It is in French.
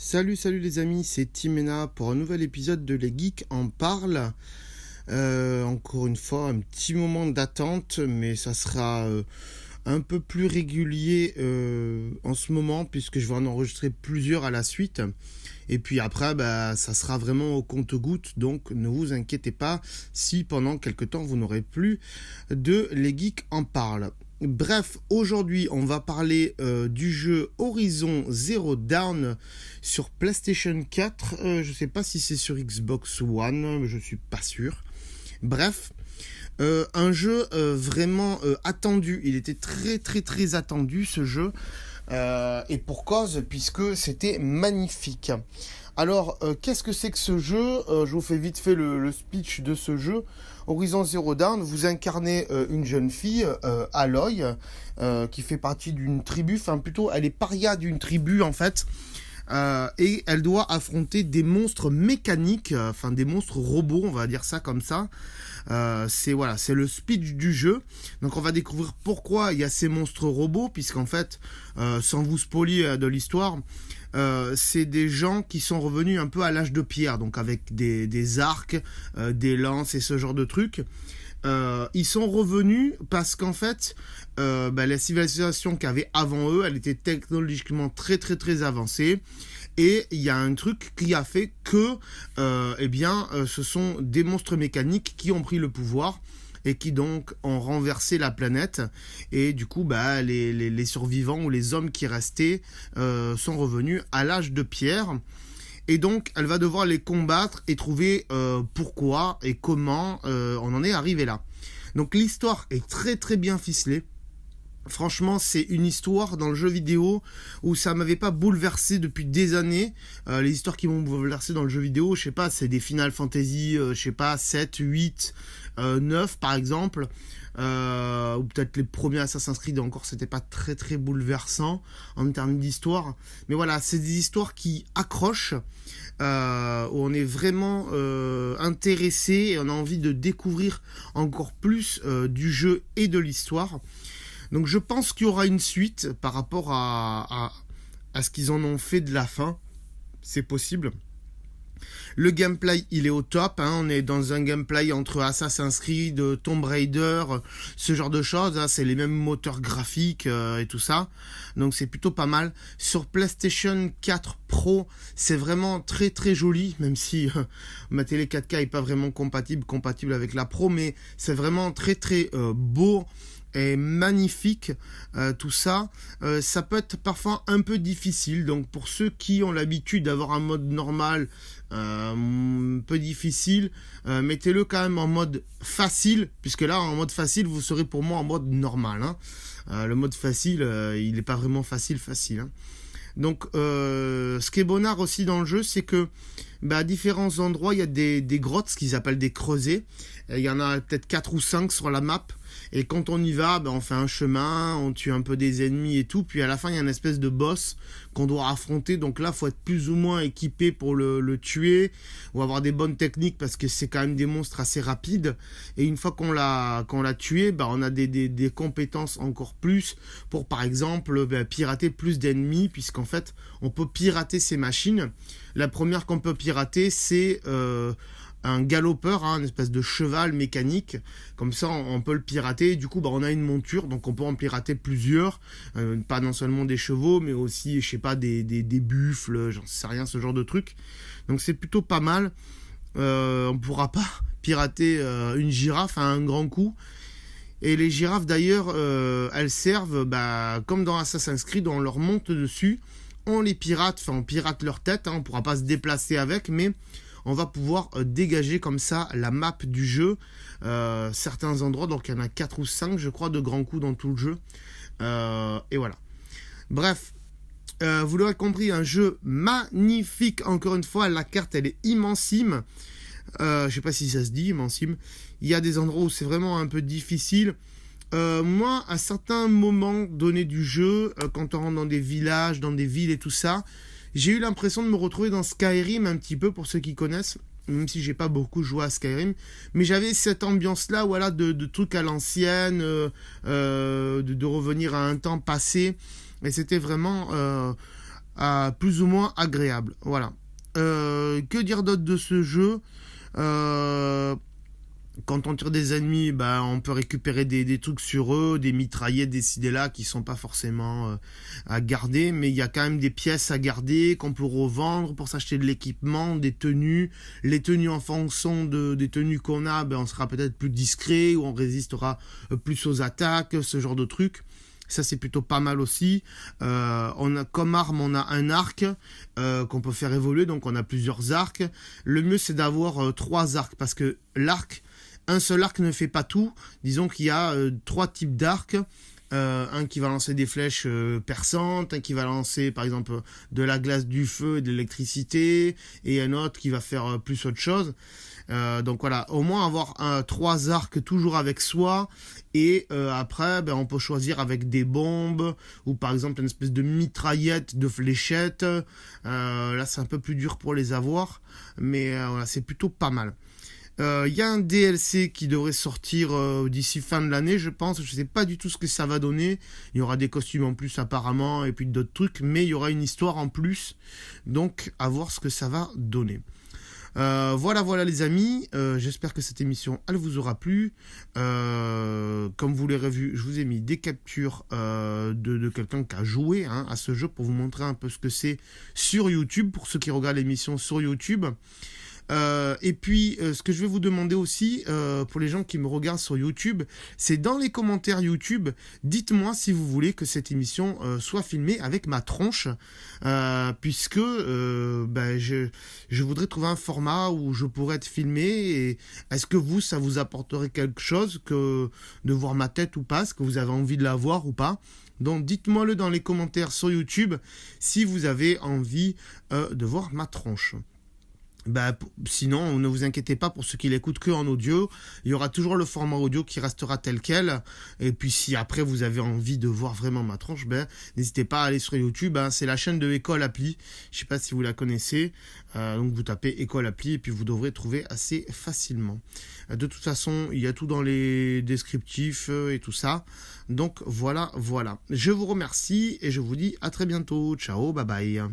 Salut les amis, c'est Timena pour un nouvel épisode de Les Geeks en parlent. Encore une fois, un petit moment d'attente, mais ça sera un peu plus régulier en ce moment, puisque je vais en enregistrer plusieurs à la suite. Et puis après, ça sera vraiment au compte-gouttes, donc ne vous inquiétez pas si pendant quelques temps vous n'aurez plus de Les Geeks en parlent. Bref, aujourd'hui on va parler du jeu Horizon Zero Dawn sur PlayStation 4. Je sais pas si c'est sur Xbox One, mais je suis pas sûr. Bref, un jeu vraiment attendu. Il était très attendu ce jeu. Et pour cause, puisque c'était magnifique. Alors, qu'est-ce que c'est que ce jeu ? Je vous fais vite fait le speech de ce jeu. Horizon Zero Dawn, vous incarnez une jeune fille, Aloy, qui fait partie d'une tribu, enfin plutôt, elle est paria d'une tribu en fait, et elle doit affronter des monstres mécaniques, enfin des monstres robots, on va dire ça comme ça. C'est le speech du jeu. Donc on va découvrir pourquoi il y a ces monstres robots, puisqu'en fait, sans vous spoiler de l'histoire, c'est des gens qui sont revenus un peu à l'âge de pierre, donc avec des arcs, des lances et ce genre de trucs. Ils sont revenus parce qu'en fait, la civilisation qu'il y avait avant eux, elle était technologiquement très avancée. Et il y a un truc qui a fait que, ce sont des monstres mécaniques qui ont pris le pouvoir et qui donc ont renversé la planète. Et du coup, les survivants ou les hommes qui restaient sont revenus à l'âge de pierre. Et donc, elle va devoir les combattre et trouver pourquoi et comment on en est arrivé là. Donc, l'histoire est très bien ficelée. Franchement, c'est une histoire dans le jeu vidéo où ça m'avait pas bouleversé depuis des années. Les histoires qui m'ont bouleversé dans le jeu vidéo, je sais pas, c'est des Final Fantasy, 7, 8, 9 par exemple. Ou peut-être les premiers Assassin's Creed encore, c'était pas très bouleversant en termes d'histoire. Mais voilà, c'est des histoires qui accrochent, où on est vraiment intéressé et on a envie de découvrir encore plus du jeu et de l'histoire. Donc je pense qu'il y aura une suite par rapport à ce qu'ils en ont fait de la fin. C'est possible. Le gameplay, il est au top. On est dans un gameplay entre Assassin's Creed, Tomb Raider, ce genre de choses. C'est les mêmes moteurs graphiques et tout ça. Donc c'est plutôt pas mal. Sur PlayStation 4 Pro, c'est vraiment très joli. Même si ma télé 4K est pas vraiment compatible avec la Pro. Mais c'est vraiment très beau. Est magnifique, tout ça. Ça peut être parfois un peu difficile, donc pour ceux qui ont l'habitude d'avoir un mode normal un peu difficile, mettez-le quand même en mode facile, puisque là en mode facile vous serez pour moi en mode normal, le mode facile il n'est pas vraiment facile, Donc ce qui est bonnard aussi dans le jeu, c'est que à différents endroits il y a des grottes, ce qu'ils appellent des creusets. Il y en a peut-être 4 ou 5 sur la map. Et quand on y va, on fait un chemin, on tue un peu des ennemis et tout. Puis à la fin, il y a une espèce de boss qu'on doit affronter. Donc là, il faut être plus ou moins équipé pour le tuer. Ou avoir des bonnes techniques parce que c'est quand même des monstres assez rapides. Et une fois qu'on l'a tué, on a des compétences encore plus pour, par exemple, pirater plus d'ennemis. Puisqu'en fait, on peut pirater ces machines. La première qu'on peut pirater, c'est un galopeur, une espèce de cheval mécanique. Comme ça, on peut le pirater. Et du coup, on a une monture, donc on peut en pirater plusieurs. Pas non seulement des chevaux, mais aussi, je sais pas, des buffles, j'en sais rien, ce genre de truc. Donc c'est plutôt pas mal. On pourra pas pirater une girafe à un grand coup. Et les girafes, d'ailleurs, elles servent, comme dans Assassin's Creed, on leur monte dessus. On les pirate, on pirate leur tête. On pourra pas se déplacer avec, mais on va pouvoir dégager comme ça la map du jeu, certains endroits, donc il y en a 4 ou 5 je crois de grands coups dans tout le jeu, et voilà. Bref, vous l'aurez compris, un jeu magnifique, encore une fois, la carte elle est immensime, je sais pas si ça se dit immensime, il y a des endroits où c'est vraiment un peu difficile. Moi, à certains moments donnés du jeu, quand on rentre dans des villages, dans des villes et tout ça, j'ai eu l'impression de me retrouver dans Skyrim un petit peu, pour ceux qui connaissent, même si j'ai pas beaucoup joué à Skyrim, mais j'avais cette ambiance-là, voilà, de trucs à l'ancienne, de revenir à un temps passé, et c'était vraiment plus ou moins agréable. Voilà. Que dire d'autre de ce jeu? Quand on tire des ennemis, on peut récupérer des trucs sur eux, des mitraillettes, des ci, des là, qui sont pas forcément à garder, mais il y a quand même des pièces à garder qu'on peut revendre pour s'acheter de l'équipement, des tenues. Les tenues, en fonction des tenues qu'on a, on sera peut-être plus discret, ou on résistera plus aux attaques, ce genre de trucs. Ça, c'est plutôt pas mal aussi. On a comme arme, on a un arc qu'on peut faire évoluer, donc on a plusieurs arcs. Le mieux, c'est d'avoir 3 arcs, parce que un seul arc ne fait pas tout. Disons qu'il y a 3 types d'arcs. Un qui va lancer des flèches perçantes, un qui va lancer par exemple de la glace, du feu et de l'électricité, et un autre qui va faire plus autre chose. Donc voilà, au moins avoir 3 arcs toujours avec soi, et après on peut choisir avec des bombes, ou par exemple une espèce de mitraillette de fléchettes. Là c'est un peu plus dur pour les avoir, mais voilà, c'est plutôt pas mal. Y a un DLC qui devrait sortir d'ici fin de l'année, je pense. Je sais pas du tout ce que ça va donner. Il y aura des costumes en plus apparemment, et puis d'autres trucs, mais il y aura une histoire en plus. Donc à voir ce que ça va donner. Voilà les amis, j'espère que cette émission elle vous aura plu. Comme vous l'aurez vu, je vous ai mis des captures de quelqu'un qui a joué à ce jeu pour vous montrer un peu ce que c'est sur YouTube, pour ceux qui regardent l'émission sur YouTube. Et puis, ce que je vais vous demander aussi, pour les gens qui me regardent sur YouTube, c'est dans les commentaires YouTube, dites-moi si vous voulez que cette émission soit filmée avec ma tronche, puisque je voudrais trouver un format où je pourrais être filmé. Et est-ce que ça vous apporterait quelque chose que de voir ma tête ou pas? Est-ce que vous avez envie de la voir ou pas? Donc dites-moi-le dans les commentaires sur YouTube si vous avez envie de voir ma tronche. Sinon, ne vous inquiétez pas, pour ceux qui l'écoutent que en audio, il y aura toujours le format audio qui restera tel quel. Et puis si après vous avez envie de voir vraiment ma tronche, n'hésitez pas à aller sur YouTube. C'est la chaîne de École Appli. Je sais pas si vous la connaissez. Donc vous tapez École Appli et puis vous devrez trouver assez facilement. De toute façon, il y a tout dans les descriptifs et tout ça. Donc voilà. Je vous remercie et je vous dis à très bientôt. Ciao, bye bye.